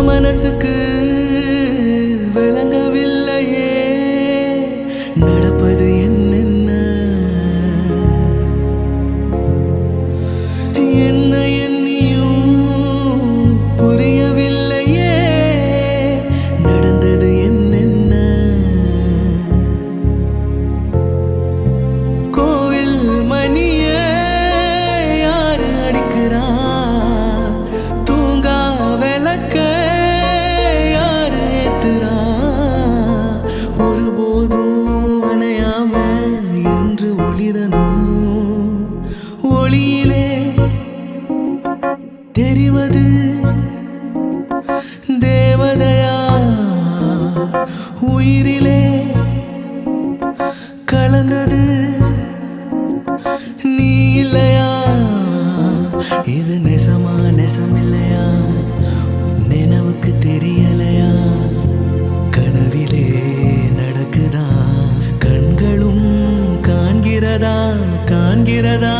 மனசுக்கு விளங்கவில்லையே நடப்பது என்னென்ன என்ன எண்ணியும் புரியவில்லையே நடந்தது என்னென்ன கோவில் மணியே யாரு அடிக்கிறா தூங்கா விளக்க யாரு ஏத்துறா ஒருபோதும் அணையாம என்று ஒளிரணும் ஒளியிலே தெரிவது தேவதையா உயிரிலே கலந்தது நீ இல்லையா இது நெசமா நெசமில்லையா நினைவுக்கு தெரியலையா கனவிலே நடக்குதா கண்களும் காண்கிறதா காண்கிறதா